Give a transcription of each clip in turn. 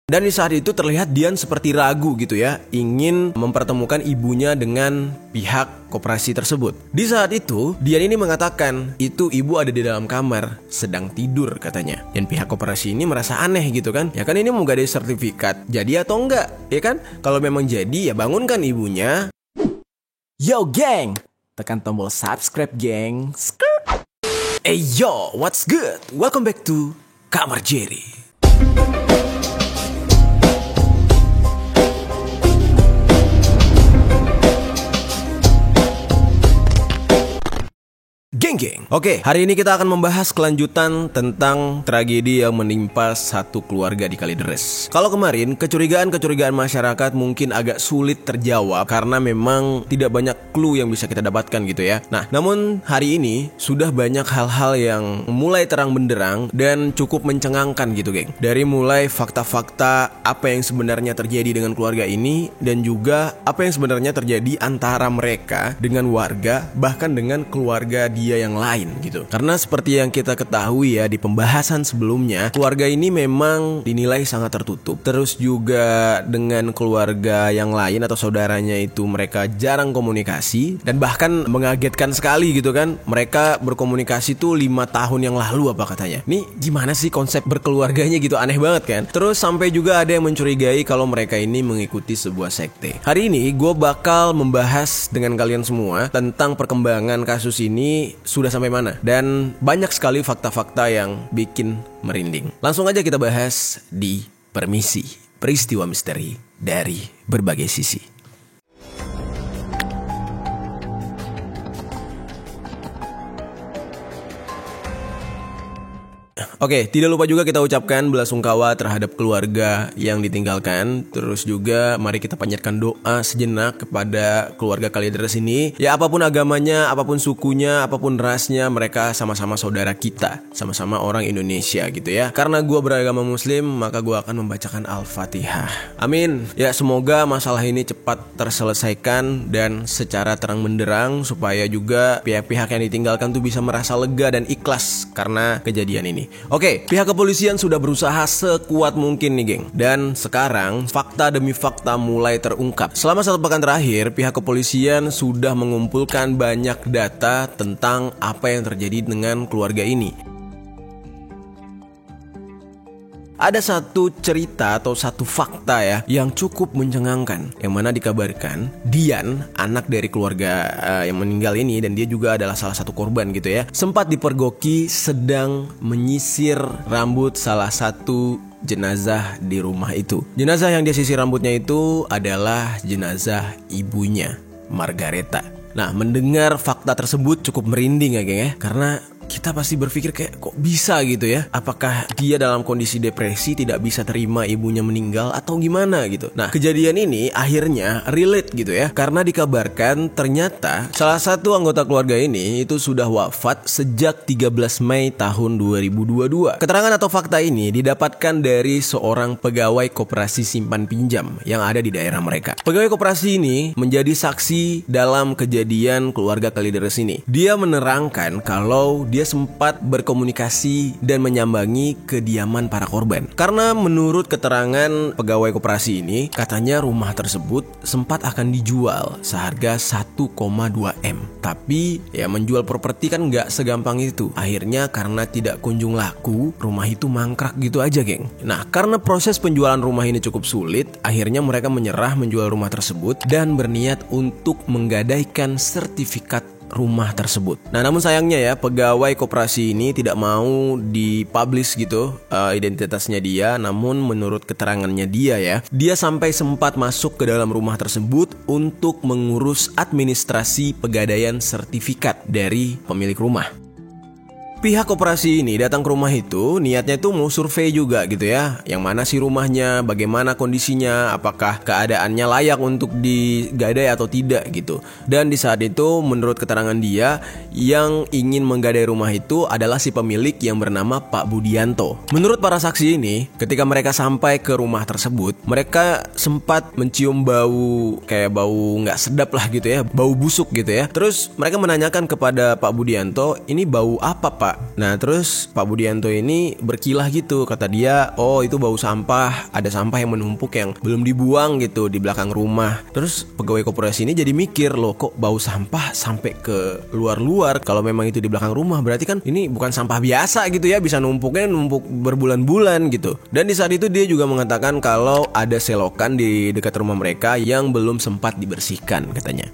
Dan di saat itu terlihat Dian seperti ragu gitu ya, ingin mempertemukan ibunya dengan pihak koperasi tersebut. Di saat itu, Dian ini mengatakan, itu ibu ada di dalam kamar, sedang tidur katanya. Dan pihak koperasi ini merasa aneh gitu kan. Ya kan ini mau gadai sertifikat, jadi atau enggak? Ya kan? Kalau memang jadi ya bangunkan ibunya. Yo geng, tekan tombol subscribe geng. Hey yo, what's good? Welcome back to Kamar Jerry. Geng. Oke, hari ini kita akan membahas kelanjutan tentang tragedi yang menimpa satu keluarga di Kalideres. Kalau kemarin, kecurigaan masyarakat mungkin agak sulit terjawab karena memang tidak banyak clue yang bisa kita dapatkan gitu ya. Nah, namun hari ini sudah banyak hal-hal yang mulai terang benderang dan cukup mencengangkan gitu, geng. Dari mulai fakta-fakta apa yang sebenarnya terjadi dengan keluarga ini dan juga apa yang sebenarnya terjadi antara mereka dengan warga, bahkan dengan keluarga dia yang lain gitu. Karena seperti yang kita ketahui ya di pembahasan sebelumnya, keluarga ini memang dinilai sangat tertutup. Terus juga dengan keluarga yang lain atau saudaranya itu mereka jarang komunikasi dan bahkan mengagetkan sekali gitu kan. Mereka berkomunikasi tuh 5 tahun yang lalu apa katanya. Nih gimana sih konsep berkeluarganya gitu, aneh banget kan. Terus sampai juga ada yang mencurigai kalau mereka ini mengikuti sebuah sekte. Hari ini gue bakal membahas dengan kalian semua tentang perkembangan kasus ini sudah sampai mana, dan banyak sekali fakta-fakta yang bikin merinding. Langsung aja kita bahas di Permisi, peristiwa misteri dari berbagai sisi. Oke, tidak lupa juga kita ucapkan belasungkawa terhadap keluarga yang ditinggalkan. Terus juga mari kita panjatkan doa sejenak kepada keluarga Kalideres ini. Ya apapun agamanya, apapun sukunya, apapun rasnya, mereka sama-sama saudara kita, sama-sama orang Indonesia gitu ya. Karena gue beragama Muslim, maka gue akan membacakan Al-Fatihah. Amin. Ya semoga masalah ini cepat terselesaikan dan secara terang benderang, supaya juga pihak-pihak yang ditinggalkan tuh bisa merasa lega dan ikhlas karena kejadian ini. Oke, pihak kepolisian sudah berusaha sekuat mungkin nih geng. Dan sekarang fakta demi fakta mulai terungkap. Selama 1 pekan terakhir, pihak kepolisian sudah mengumpulkan banyak data tentang apa yang terjadi dengan keluarga ini. Ada satu cerita atau satu fakta ya yang cukup mencengangkan, yang mana dikabarkan Dian, anak dari keluarga yang meninggal ini, dan dia juga adalah salah satu korban gitu ya, sempat dipergoki sedang menyisir rambut salah satu jenazah di rumah itu. Jenazah yang dia sisir rambutnya itu adalah jenazah ibunya, Margareta. Nah, mendengar fakta tersebut cukup merinding ya geng ya, karena kita pasti berpikir kayak kok bisa gitu ya. Apakah dia dalam kondisi depresi, tidak bisa terima ibunya meninggal atau gimana gitu. Nah kejadian ini akhirnya relate gitu ya, karena dikabarkan ternyata salah satu anggota keluarga ini itu sudah wafat sejak 13 Mei tahun 2022. Keterangan atau fakta ini didapatkan dari seorang pegawai koperasi simpan pinjam yang ada di daerah mereka. Pegawai koperasi ini menjadi saksi dalam kejadian keluarga Kalideres ini. Dia menerangkan kalau dia sempat berkomunikasi dan menyambangi kediaman para korban. Karena menurut keterangan pegawai koperasi ini, katanya rumah tersebut sempat akan dijual seharga 1,2 M. Tapi ya menjual properti kan nggak segampang itu. Akhirnya karena tidak kunjung laku, rumah itu mangkrak gitu aja geng. Nah karena proses penjualan rumah ini cukup sulit, akhirnya mereka menyerah menjual rumah tersebut dan berniat untuk menggadaikan sertifikat rumah tersebut. Nah namun sayangnya ya, pegawai koperasi ini tidak mau dipublish gitu identitasnya dia. Namun menurut keterangannya dia ya, dia sampai sempat masuk ke dalam rumah tersebut untuk mengurus administrasi pegadaian sertifikat dari pemilik rumah. Pihak koperasi ini datang ke rumah itu, niatnya itu mau survei juga gitu ya. Yang mana sih rumahnya, bagaimana kondisinya, apakah keadaannya layak untuk digadai atau tidak gitu. Dan di saat itu menurut keterangan dia, yang ingin menggadai rumah itu adalah si pemilik yang bernama Pak Budianto. Menurut para saksi ini, ketika mereka sampai ke rumah tersebut, mereka sempat mencium bau kayak bau nggak sedap lah gitu ya, bau busuk gitu ya. Terus mereka menanyakan kepada Pak Budianto, ini bau apa Pak? Pak. Nah terus Pak Budianto ini berkilah gitu, kata dia, oh itu bau sampah, ada sampah yang menumpuk yang belum dibuang gitu di belakang rumah. Terus pegawai koperasi ini jadi mikir, loh kok bau sampah sampai ke luar-luar? Kalau memang itu di belakang rumah berarti kan ini bukan sampah biasa gitu ya, bisa numpuk berbulan-bulan gitu. Dan di saat itu dia juga mengatakan kalau ada selokan di dekat rumah mereka yang belum sempat dibersihkan katanya.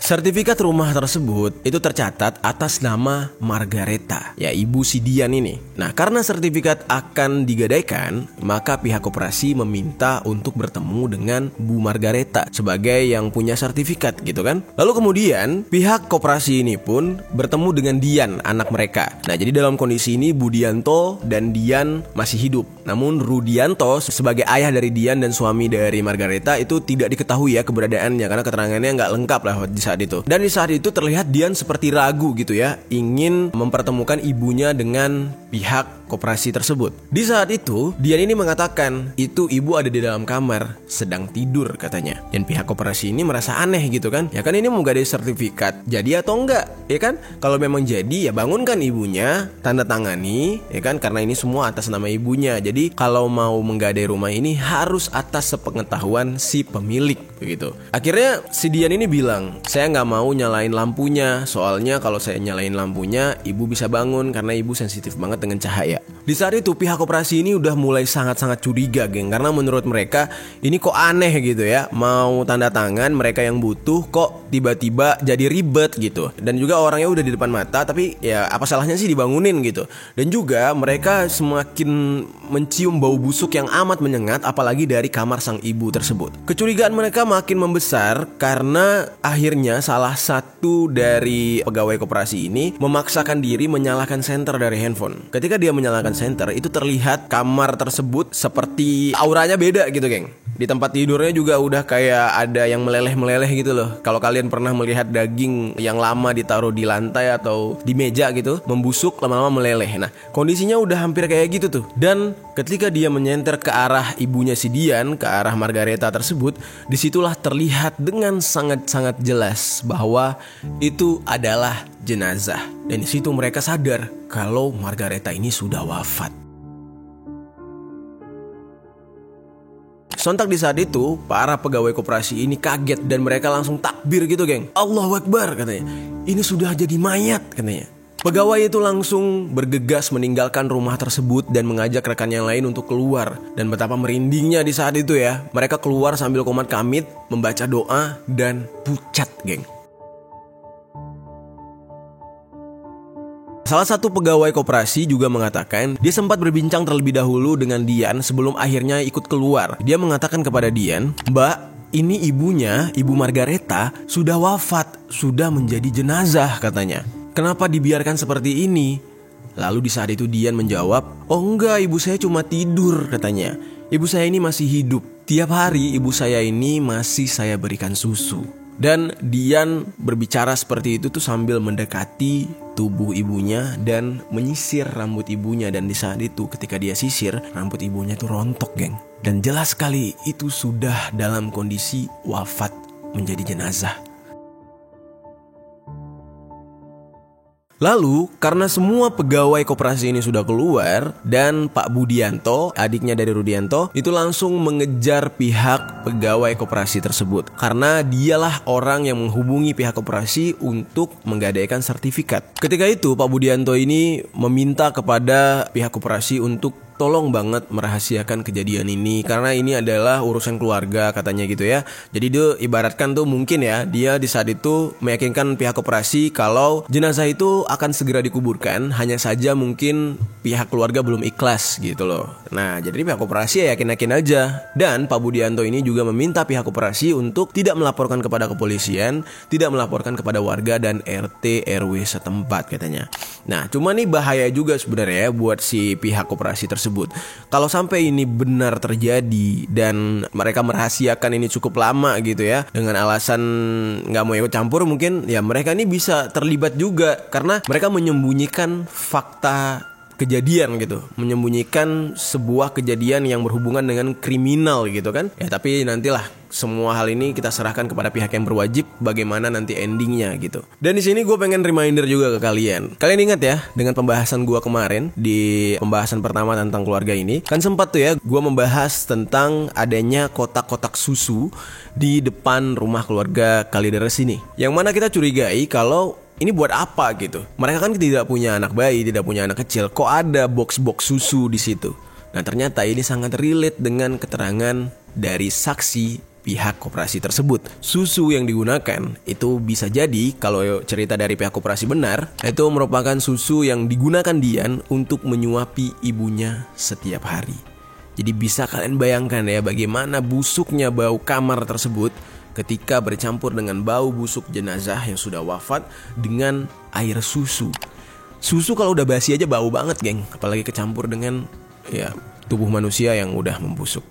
Sertifikat rumah tersebut itu tercatat atas nama Margareta, ya ibu si Dian ini. Nah karena sertifikat akan digadaikan, maka pihak koperasi meminta untuk bertemu dengan Bu Margareta sebagai yang punya sertifikat gitu kan. Lalu kemudian pihak koperasi ini pun bertemu dengan Dian, anak mereka. Nah jadi dalam kondisi ini Budianto dan Dian masih hidup. Namun Rudianto sebagai ayah dari Dian dan suami dari Margareta itu tidak diketahui ya keberadaannya, karena keterangannya nggak lengkap lah di saat itu. Dan di saat itu terlihat Dian seperti ragu gitu ya, ingin mempertemukan ibunya dengan pihak koperasi tersebut. Di saat itu Dian ini mengatakan itu ibu ada di dalam kamar sedang tidur katanya. Dan pihak koperasi ini merasa aneh gitu kan, ya kan ini mau gadai sertifikat, jadi atau enggak ya kan? Kalau memang jadi ya bangunkan ibunya, tanda tangani ya kan, karena ini semua atas nama ibunya. Jadi kalau mau menggadai rumah ini harus atas sepengetahuan si pemilik begitu. Akhirnya si Dian ini bilang, saya nggak mau nyalain lampunya, soalnya kalau saya nyalain lampunya ibu bisa bangun karena ibu sensitif banget dengan cahaya. Di saat itu pihak koperasi ini udah mulai sangat-sangat curiga geng, karena menurut mereka ini kok aneh gitu ya, mau tanda tangan mereka yang butuh kok tiba-tiba jadi ribet gitu. Dan juga orangnya udah di depan mata, tapi ya apa salahnya sih dibangunin gitu. Dan juga mereka semakin mencium bau busuk yang amat menyengat, apalagi dari kamar sang ibu tersebut. Kecurigaan mereka makin membesar karena akhirnya salah satu dari pegawai koperasi ini memaksakan diri menyalakan senter dari handphone. Ketika dia menyalakan senter, itu terlihat kamar tersebut seperti auranya beda gitu geng. Di tempat tidurnya juga udah kayak ada yang meleleh-meleleh gitu loh. Kalau kalian pernah melihat daging yang lama ditaruh di lantai atau di meja gitu, membusuk lama-lama meleleh. Nah kondisinya udah hampir kayak gitu tuh. Dan ketika dia menyenter ke arah ibunya si Dian, ke arah Margareta tersebut, disitulah terlihat dengan sangat-sangat jelas bahwa itu adalah jenazah. Dan disitu mereka sadar kalau Margareta ini sudah wafat. Sontak di saat itu, para pegawai koperasi ini kaget dan mereka langsung takbir gitu geng. Allahu Akbar katanya, ini sudah jadi mayat katanya. Pegawai itu langsung bergegas meninggalkan rumah tersebut dan mengajak rekan yang lain untuk keluar. Dan betapa merindingnya di saat itu ya, mereka keluar sambil qomat kamit, membaca doa dan pucat geng. Salah satu pegawai koperasi juga mengatakan dia sempat berbincang terlebih dahulu dengan Dian sebelum akhirnya ikut keluar. Dia mengatakan kepada Dian, "Mbak, ini ibunya, Ibu Margareta, sudah wafat, sudah menjadi jenazah," katanya. "Kenapa dibiarkan seperti ini?" Lalu di saat itu Dian menjawab, "Oh enggak, ibu saya cuma tidur," katanya. "Ibu saya ini masih hidup. Tiap hari ibu saya ini masih saya berikan susu." Dan Dian berbicara seperti itu tuh sambil mendekati tubuh ibunya dan menyisir rambut ibunya. Dan di saat itu ketika dia sisir, rambut ibunya tuh rontok geng. Dan jelas sekali itu sudah dalam kondisi wafat menjadi jenazah. Lalu karena semua pegawai koperasi ini sudah keluar dan Pak Budianto, adiknya dari Rudianto, itu langsung mengejar pihak pegawai koperasi tersebut. Karena dialah orang yang menghubungi pihak koperasi untuk menggadaikan sertifikat. Ketika itu Pak Budianto ini meminta kepada pihak koperasi untuk tolong banget merahasiakan kejadian ini karena ini adalah urusan keluarga katanya gitu ya. Jadi dia ibaratkan tuh mungkin ya, dia di saat itu meyakinkan pihak koperasi kalau jenazah itu akan segera dikuburkan, hanya saja mungkin pihak keluarga belum ikhlas gitu loh. Nah jadi pihak koperasi ya yakin-yakin aja. Dan Pak Budianto ini juga meminta pihak koperasi untuk tidak melaporkan kepada kepolisian, tidak melaporkan kepada warga dan RT RW setempat katanya. Nah cuma nih bahaya juga sebenarnya buat si pihak koperasi tersebut. Kalau sampai ini benar terjadi dan mereka merahasiakan ini cukup lama gitu ya, dengan alasan nggak mau ikut campur, mungkin ya mereka ini bisa terlibat juga karena mereka menyembunyikan fakta kejadian gitu, menyembunyikan sebuah kejadian yang berhubungan dengan kriminal gitu kan. Ya tapi nantilah semua hal ini kita serahkan kepada pihak yang berwajib bagaimana nanti endingnya gitu. Dan di sini gue pengen reminder juga ke kalian. Kalian ingat ya dengan pembahasan gue kemarin di pembahasan pertama tentang keluarga ini, kan sempat tuh ya gue membahas tentang adanya kotak-kotak susu di depan rumah keluarga Kalideres ini. Yang mana kita curigai kalau ini buat apa gitu. Mereka kan tidak punya anak bayi, tidak punya anak kecil, kok ada box-box susu di situ. Nah ternyata ini sangat relate dengan keterangan dari saksi pihak koperasi tersebut. Susu yang digunakan itu bisa jadi kalau cerita dari pihak koperasi benar, itu merupakan susu yang digunakan Dian untuk menyuapi ibunya setiap hari. Jadi bisa kalian bayangkan ya bagaimana busuknya bau kamar tersebut ketika bercampur dengan bau busuk jenazah yang sudah wafat dengan air susu. Susu kalau udah basi aja bau banget, geng, apalagi kecampur dengan ya tubuh manusia yang udah membusuk.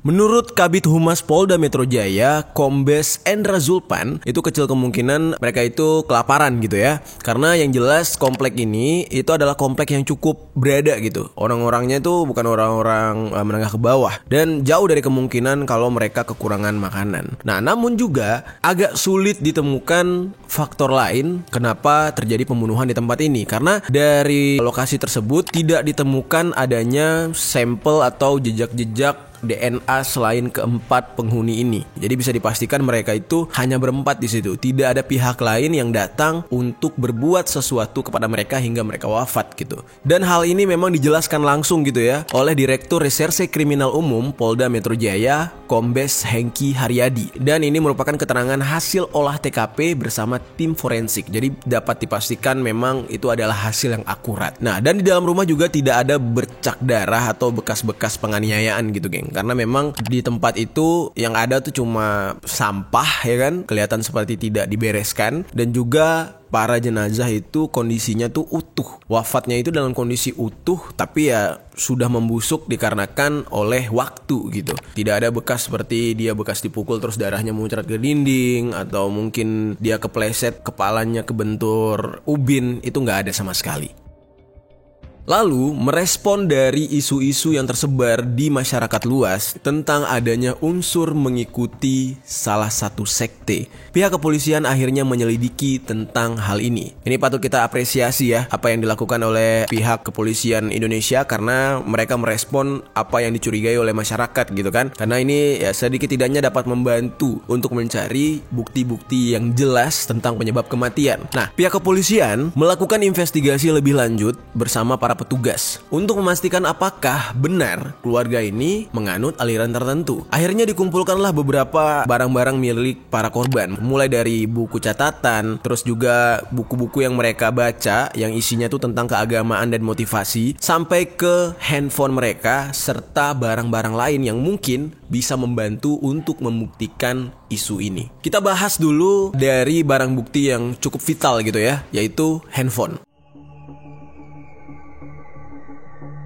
Menurut Kabid Humas Polda Metro Jaya, Kombes Endra Zulpan, itu kecil kemungkinan mereka itu kelaparan gitu ya. Karena yang jelas komplek ini itu adalah komplek yang cukup berada gitu. Orang-orangnya itu bukan orang-orang menengah ke bawah. Dan jauh dari kemungkinan kalau mereka kekurangan makanan. Nah namun juga agak sulit ditemukan faktor lain kenapa terjadi pembunuhan di tempat ini. Karena dari lokasi tersebut tidak ditemukan adanya sampel atau jejak-jejak DNA selain keempat penghuni ini. Jadi bisa dipastikan mereka itu hanya berempat di situ. Tidak ada pihak lain yang datang untuk berbuat sesuatu kepada mereka hingga mereka wafat gitu. Dan hal ini memang dijelaskan langsung gitu ya oleh Direktur Reserse Kriminal Umum Polda Metro Jaya, Kombes Hengki Haryadi. Dan ini merupakan keterangan hasil olah TKP bersama tim forensik. Jadi dapat dipastikan memang itu adalah hasil yang akurat. Nah, dan di dalam rumah juga tidak ada bercak darah atau bekas-bekas penganiayaan gitu, geng. Karena memang di tempat itu yang ada tuh cuma sampah ya kan, kelihatan seperti tidak dibereskan. Dan juga para jenazah itu kondisinya tuh utuh. Wafatnya itu dalam kondisi utuh tapi ya sudah membusuk dikarenakan oleh waktu gitu. Tidak ada bekas seperti dia bekas dipukul terus darahnya muncrat ke dinding, atau mungkin dia kepleset kepalanya kebentur ubin, itu nggak ada sama sekali. Lalu, merespon dari isu-isu yang tersebar di masyarakat luas tentang adanya unsur mengikuti salah satu sekte, pihak kepolisian akhirnya menyelidiki tentang hal ini. Ini patut kita apresiasi ya, apa yang dilakukan oleh pihak kepolisian Indonesia, karena mereka merespon apa yang dicurigai oleh masyarakat gitu kan. Karena ini ya sedikit tidaknya dapat membantu untuk mencari bukti-bukti yang jelas tentang penyebab kematian. Nah, pihak kepolisian melakukan investigasi lebih lanjut bersama para petugas untuk memastikan apakah benar keluarga ini menganut aliran tertentu. Akhirnya dikumpulkanlah beberapa barang-barang milik para korban, mulai dari buku catatan, terus juga buku-buku yang mereka baca yang isinya tuh tentang keagamaan dan motivasi, sampai ke handphone mereka serta barang-barang lain yang mungkin bisa membantu untuk membuktikan isu ini. Kita bahas dulu dari barang bukti yang cukup vital gitu ya, yaitu handphone.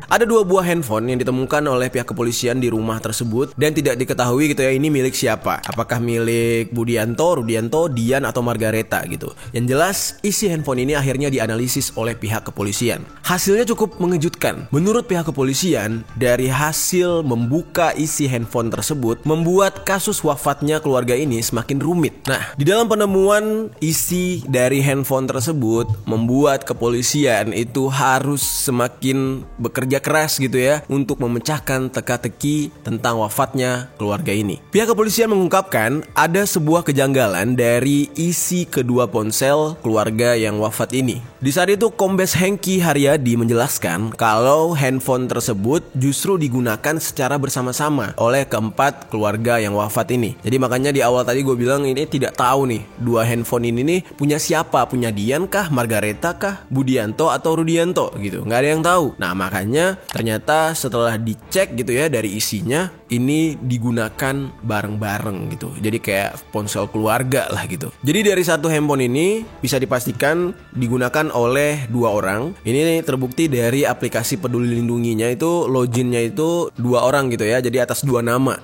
Ada 2 buah handphone yang ditemukan oleh pihak kepolisian di rumah tersebut dan tidak diketahui gitu ya ini milik siapa. Apakah milik Budianto, Rudianto, Dian atau Margareta gitu. Yang jelas isi handphone ini akhirnya dianalisis oleh pihak kepolisian. Hasilnya cukup mengejutkan. Menurut pihak kepolisian, dari hasil membuka isi handphone tersebut membuat kasus wafatnya keluarga ini semakin rumit. Nah, di dalam penemuan isi dari handphone tersebut membuat kepolisian itu harus semakin bekerja keras gitu ya untuk memecahkan teka-teki tentang wafatnya keluarga ini. Pihak kepolisian mengungkapkan ada sebuah kejanggalan dari isi kedua ponsel keluarga yang wafat ini. Di saat itu Kombes Hengki Haryadi menjelaskan kalau handphone tersebut justru digunakan secara bersama-sama oleh keempat keluarga yang wafat ini. Jadi makanya di awal tadi gue bilang ini tidak tahu nih 2 handphone ini nih punya siapa, punya Dian kah, Margareta kah, Budianto atau Rudianto gitu. Nggak ada yang tahu. Nah makanya ternyata setelah dicek gitu ya dari isinya, ini digunakan bareng-bareng gitu. Jadi kayak ponsel keluarga lah gitu. Jadi dari satu handphone ini bisa dipastikan digunakan oleh 2 orang. Ini terbukti dari aplikasi Peduli Lindunginya itu loginnya itu 2 orang gitu ya. Jadi atas 2 nama.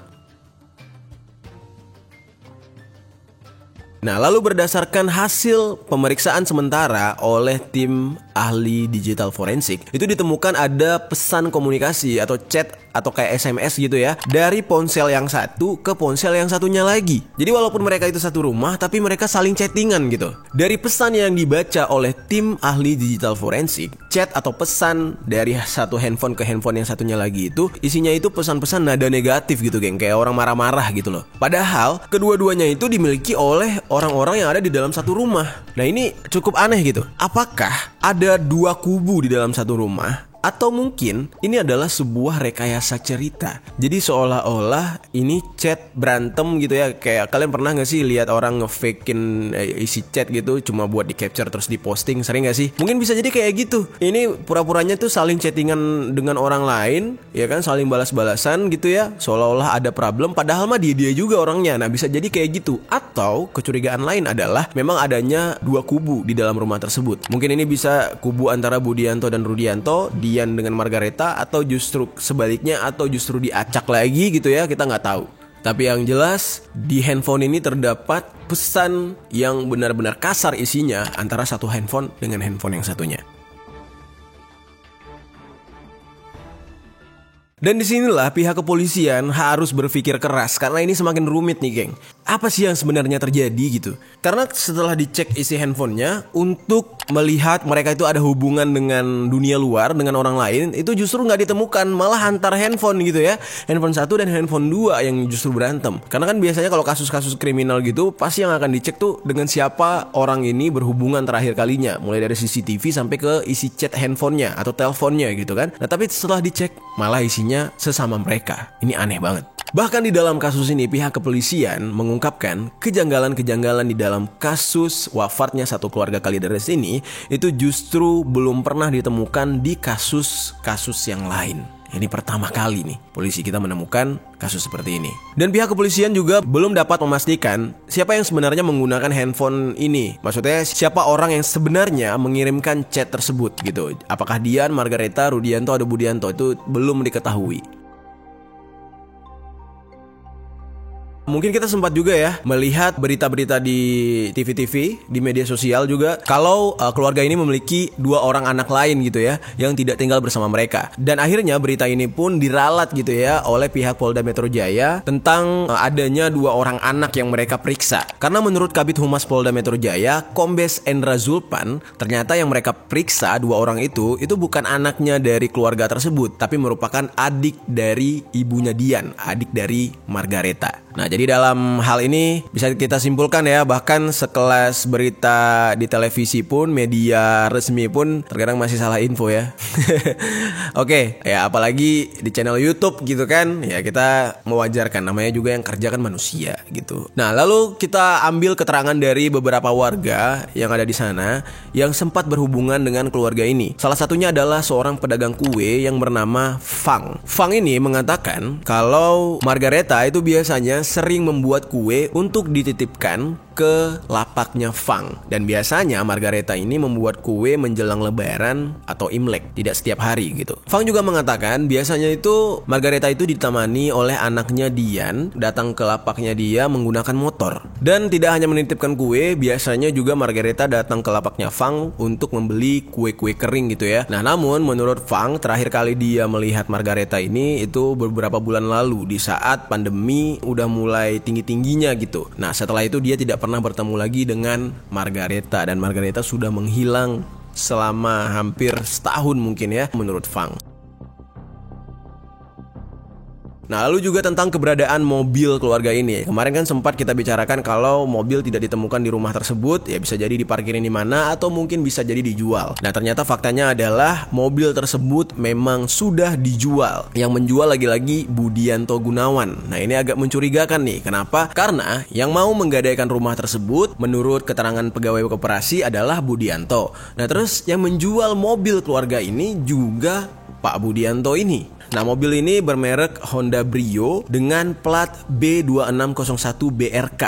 Nah, lalu berdasarkan hasil pemeriksaan sementara oleh tim ahli digital forensik itu ditemukan ada pesan komunikasi atau chat atau kayak SMS gitu ya dari ponsel yang satu ke ponsel yang satunya lagi. Jadi walaupun mereka itu satu rumah tapi mereka saling chattingan gitu. Dari pesan yang dibaca oleh tim ahli digital forensik, chat atau pesan dari satu handphone ke handphone yang satunya lagi itu isinya itu pesan-pesan nada negatif gitu geng, kayak orang marah-marah gitu loh. Padahal kedua-duanya itu dimiliki oleh orang-orang yang ada di dalam satu rumah. Nah ini cukup aneh gitu. Apakah ada dua kubu di dalam satu rumah? Atau mungkin ini adalah sebuah rekayasa cerita. Jadi seolah-olah ini chat berantem gitu ya. Kayak kalian pernah gak sih lihat orang nge-fakein isi chat gitu cuma buat di capture terus di posting, sering gak sih? Mungkin bisa jadi kayak gitu. Ini pura-puranya tuh saling chattingan dengan orang lain, ya kan, saling balas-balasan gitu ya. Seolah-olah ada problem padahal mah dia juga orangnya. Nah bisa jadi kayak gitu. Atau kecurigaan lain adalah memang adanya dua kubu di dalam rumah tersebut. Mungkin ini bisa kubu antara Budianto dan Rudianto, Dian dengan Margareta, atau justru sebaliknya, atau justru diacak lagi gitu ya, kita nggak tahu. Tapi yang jelas di handphone ini terdapat pesan yang benar-benar kasar isinya antara satu handphone dengan handphone yang satunya. Dan disinilah pihak kepolisian harus berpikir keras karena ini semakin rumit nih geng. Apa sih yang sebenarnya terjadi gitu? Karena setelah dicek isi handphonenya untuk melihat mereka itu ada hubungan dengan dunia luar, dengan orang lain, itu justru nggak ditemukan, malah antar handphone gitu ya. Handphone 1 dan handphone 2 yang justru berantem. Karena kan biasanya kalau kasus-kasus kriminal gitu pasti yang akan dicek tuh dengan siapa orang ini berhubungan terakhir kalinya, mulai dari CCTV sampai ke isi chat handphonenya atau teleponnya gitu kan. Nah tapi setelah dicek malah isinya sesama mereka. Ini aneh banget. Bahkan di dalam kasus ini pihak kepolisian mengungkapkan kejanggalan-kejanggalan di dalam kasus wafatnya satu keluarga Kalideres ini itu justru belum pernah ditemukan di kasus-kasus yang lain. Ini pertama kali nih polisi kita menemukan kasus seperti ini. Dan pihak kepolisian juga belum dapat memastikan siapa yang sebenarnya menggunakan handphone ini. Maksudnya siapa orang yang sebenarnya mengirimkan chat tersebut gitu. Apakah Dian, Margareta, Rudianto, atau Budianto, itu belum diketahui. Mungkin kita sempat juga ya melihat berita-berita di TV-TV, di media sosial juga, kalau keluarga ini memiliki dua orang anak lain gitu ya, yang tidak tinggal bersama mereka. Dan akhirnya berita ini pun diralat gitu ya oleh pihak Polda Metro Jaya tentang adanya dua orang anak yang mereka periksa. Karena menurut Kabid Humas Polda Metro Jaya, Kombes Endra Zulpan, ternyata yang mereka periksa dua orang itu bukan anaknya dari keluarga tersebut, tapi merupakan adik dari ibunya Dian, adik dari Margareta. Nah jadi dalam hal ini bisa kita simpulkan ya, bahkan sekelas berita di televisi pun, media resmi pun terkadang masih salah info ya. Oke, ya apalagi di channel YouTube gitu kan, ya kita mewajarkan, namanya juga yang kerja kan manusia gitu. Nah lalu kita ambil keterangan dari beberapa warga yang ada di sana yang sempat berhubungan dengan keluarga ini. Salah satunya adalah seorang pedagang kue yang bernama Fang. Fang ini mengatakan kalau Margareta itu biasanya sering membuat kue untuk dititipkan ke lapaknya Fang. Dan biasanya Margareta ini membuat kue menjelang Lebaran atau Imlek, tidak setiap hari gitu. Fang juga mengatakan biasanya itu Margareta itu ditemani oleh anaknya Dian datang ke lapaknya dia menggunakan motor. Dan tidak hanya menitipkan kue, biasanya juga Margareta datang ke lapaknya Fang untuk membeli kue-kue kering gitu ya. Nah namun menurut Fang, terakhir kali dia melihat Margareta ini itu beberapa bulan lalu di saat pandemi udah mulai tinggi-tingginya gitu. Nah setelah itu dia tidak pernah bertemu lagi dengan Margareta, dan Margareta sudah menghilang selama hampir setahun mungkin ya menurut Fang. Nah lalu juga tentang keberadaan mobil keluarga ini. Kemarin kan sempat kita bicarakan kalau mobil tidak ditemukan di rumah tersebut, ya bisa jadi diparkirin di mana atau mungkin bisa jadi dijual. Nah ternyata faktanya adalah mobil tersebut memang sudah dijual. Yang menjual lagi-lagi Budianto Gunawan. Nah ini agak mencurigakan nih. Kenapa? Karena yang mau menggadaikan rumah tersebut menurut keterangan pegawai koperasi adalah Budianto. Nah terus yang menjual mobil keluarga ini juga Pak Budianto ini. Nah mobil ini bermerek Honda Brio dengan plat B2601BRK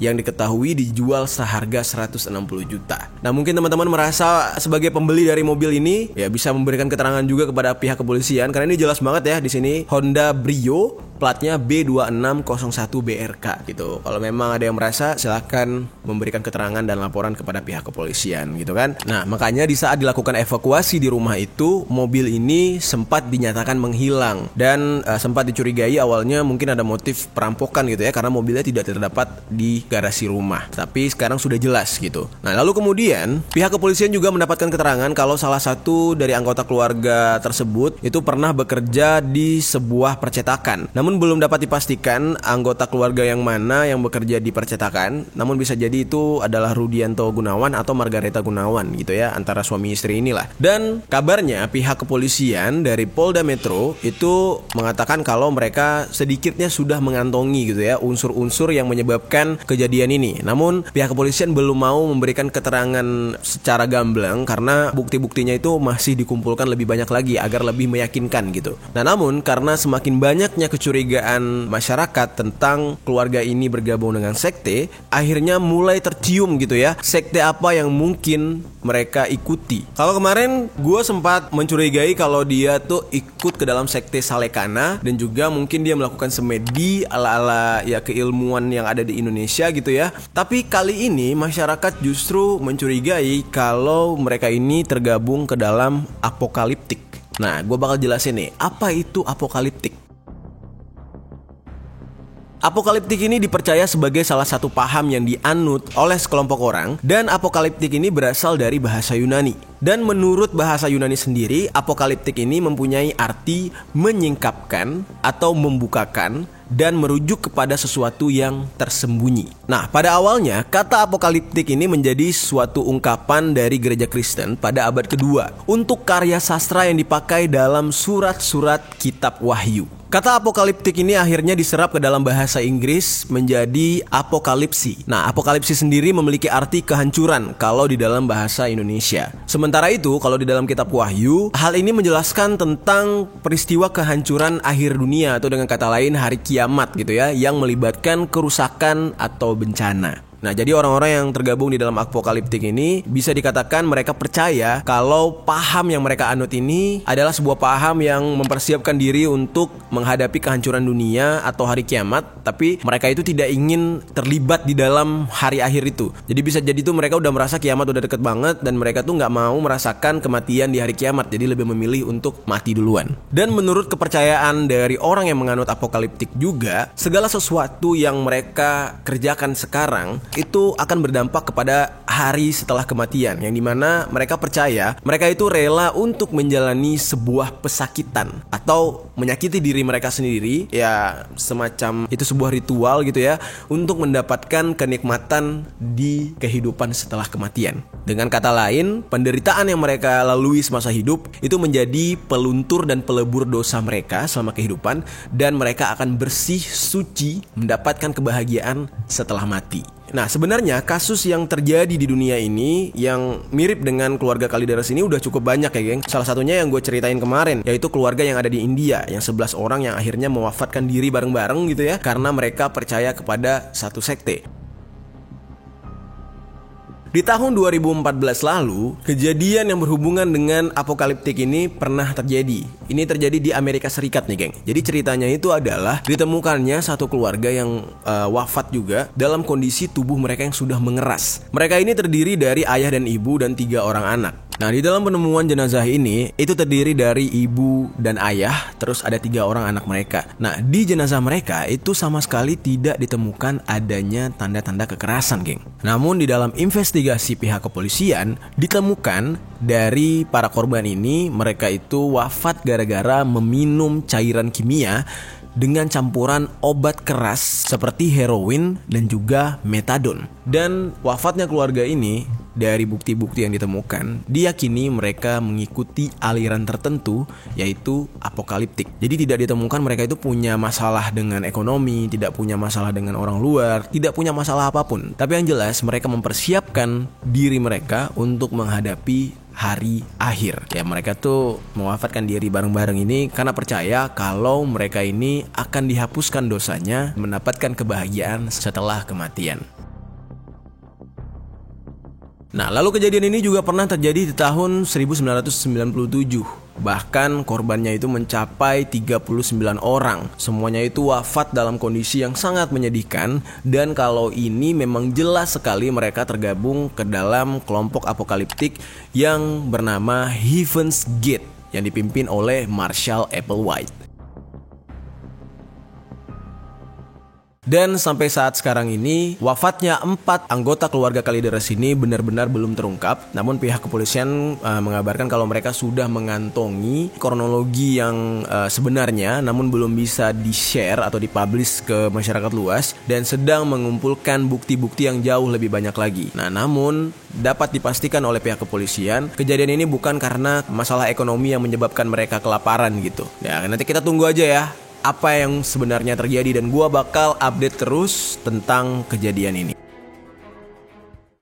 yang diketahui dijual seharga 160 juta. Nah mungkin teman-teman merasa sebagai pembeli dari mobil ini ya bisa memberikan keterangan juga kepada pihak kepolisian, karena ini jelas banget ya di sini Honda Brio platnya B2601BRK gitu. Kalau memang ada yang merasa, silahkan memberikan keterangan dan laporan kepada pihak kepolisian gitu kan. Nah, makanya di saat dilakukan evakuasi di rumah itu, mobil ini sempat dinyatakan menghilang dan sempat dicurigai awalnya mungkin ada motif perampokan gitu ya, karena mobilnya tidak terdapat di garasi rumah. Tapi sekarang sudah jelas gitu. Nah, lalu kemudian pihak kepolisian juga mendapatkan keterangan kalau salah satu dari anggota keluarga tersebut itu pernah bekerja di sebuah percetakan. Namun belum dapat dipastikan anggota keluarga yang mana yang bekerja di percetakan. Namun bisa jadi itu adalah Rudianto Gunawan atau Margareta Gunawan gitu ya, antara suami istri inilah. Dan kabarnya pihak kepolisian dari Polda Metro itu mengatakan kalau mereka sedikitnya sudah mengantongi gitu ya unsur-unsur yang menyebabkan kejadian ini. Namun pihak kepolisian belum mau memberikan keterangan secara gamblang karena bukti-buktinya itu masih dikumpulkan lebih banyak lagi agar lebih meyakinkan gitu. Nah, namun karena semakin banyaknya kecurigaan masyarakat tentang keluarga ini bergabung dengan sekte, akhirnya mulai tercium gitu ya, sekte apa yang mungkin mereka ikuti. Kalau kemarin gue sempat mencurigai kalau dia tuh ikut ke dalam sekte Salekana dan juga mungkin dia melakukan semedi ala-ala ya keilmuan yang ada di Indonesia gitu ya. Tapi kali ini masyarakat justru mencurigai kalau mereka ini tergabung ke dalam apokaliptik. Nah, gue bakal jelasin nih, apa itu apokaliptik? Apokaliptik ini dipercaya sebagai salah satu paham yang dianut oleh sekelompok orang, dan apokaliptik ini berasal dari bahasa Yunani. Dan menurut bahasa Yunani sendiri, apokaliptik ini mempunyai arti menyingkapkan atau membukakan dan merujuk kepada sesuatu yang tersembunyi. Nah, pada awalnya kata apokaliptik ini menjadi suatu ungkapan dari gereja Kristen pada abad kedua untuk karya sastra yang dipakai dalam surat-surat kitab Wahyu. Kata apokaliptik ini akhirnya diserap ke dalam bahasa Inggris menjadi apokalipsi. Nah, apokalipsi sendiri memiliki arti kehancuran kalau di dalam bahasa Indonesia. Sementara itu, kalau di dalam kitab Wahyu, hal ini menjelaskan tentang peristiwa kehancuran akhir dunia atau dengan kata lain hari kiamat gitu ya, yang melibatkan kerusakan atau bencana. Nah, jadi orang-orang yang tergabung di dalam apokaliptik ini bisa dikatakan mereka percaya kalau paham yang mereka anut ini adalah sebuah paham yang mempersiapkan diri untuk menghadapi kehancuran dunia atau hari kiamat, tapi mereka itu tidak ingin terlibat di dalam hari akhir itu. Jadi bisa jadi tuh mereka udah merasa kiamat udah deket banget dan mereka tuh nggak mau merasakan kematian di hari kiamat, jadi lebih memilih untuk mati duluan. Dan menurut kepercayaan dari orang yang menganut apokaliptik juga, segala sesuatu yang mereka kerjakan sekarang itu akan berdampak kepada hari setelah kematian, yang dimana mereka percaya mereka itu rela untuk menjalani sebuah pesakitan atau menyakiti diri mereka sendiri, ya semacam itu sebuah ritual gitu ya, untuk mendapatkan kenikmatan di kehidupan setelah kematian. Dengan kata lain, penderitaan yang mereka lalui semasa hidup itu menjadi peluntur dan pelebur dosa mereka selama kehidupan, dan mereka akan bersih, suci, mendapatkan kebahagiaan setelah mati. Nah, sebenarnya kasus yang terjadi di dunia ini yang mirip dengan keluarga Kalideres ini udah cukup banyak ya, geng. Salah satunya yang gue ceritain kemarin, yaitu keluarga yang ada di India, yang 11 orang yang akhirnya mewafatkan diri bareng-bareng gitu ya, karena mereka percaya kepada satu sekte. Di tahun 2014 lalu, kejadian yang berhubungan dengan apokaliptik ini pernah terjadi. Ini terjadi di Amerika Serikat nih, geng. Jadi ceritanya itu adalah ditemukannya satu keluarga yang wafat juga dalam kondisi tubuh mereka yang sudah mengeras. Mereka ini terdiri dari ayah dan ibu dan 3 orang anak. Nah, di dalam penemuan jenazah ini, itu terdiri dari ibu dan ayah, terus ada 3 orang anak mereka. Nah, di jenazah mereka itu sama sekali tidak ditemukan adanya tanda-tanda kekerasan, geng. Namun di dalam investigasi pihak kepolisian, ditemukan dari para korban ini, mereka itu wafat gara-gara meminum cairan kimia dengan campuran obat keras seperti heroin dan juga metadon. Dan wafatnya keluarga ini, dari bukti-bukti yang ditemukan, diyakini mereka mengikuti aliran tertentu, yaitu apokaliptik. Jadi tidak ditemukan mereka itu punya masalah dengan ekonomi, tidak punya masalah dengan orang luar, tidak punya masalah apapun. Tapi yang jelas mereka mempersiapkan diri mereka untuk menghadapi hari akhir. Ya, mereka tuh mewafatkan diri bareng-bareng ini karena percaya kalau mereka ini akan dihapuskan dosanya, mendapatkan kebahagiaan setelah kematian. Nah, lalu kejadian ini juga pernah terjadi di tahun 1997. Bahkan korbannya itu mencapai 39 orang. Semuanya itu wafat dalam kondisi yang sangat menyedihkan. Dan kalau ini memang jelas sekali mereka tergabung ke dalam kelompok apokaliptik yang bernama Heaven's Gate yang dipimpin oleh Marshall Applewhite. Dan sampai saat sekarang ini, wafatnya 4 anggota keluarga Kalideres ini benar-benar belum terungkap. Namun pihak kepolisian mengabarkan kalau mereka sudah mengantongi kronologi yang sebenarnya, namun belum bisa di-share atau dipublish ke masyarakat luas, dan sedang mengumpulkan bukti-bukti yang jauh lebih banyak lagi. Nah, namun dapat dipastikan oleh pihak kepolisian, kejadian ini bukan karena masalah ekonomi yang menyebabkan mereka kelaparan gitu. Ya, nanti kita tunggu aja ya apa yang sebenarnya terjadi, dan gua bakal update terus tentang kejadian ini.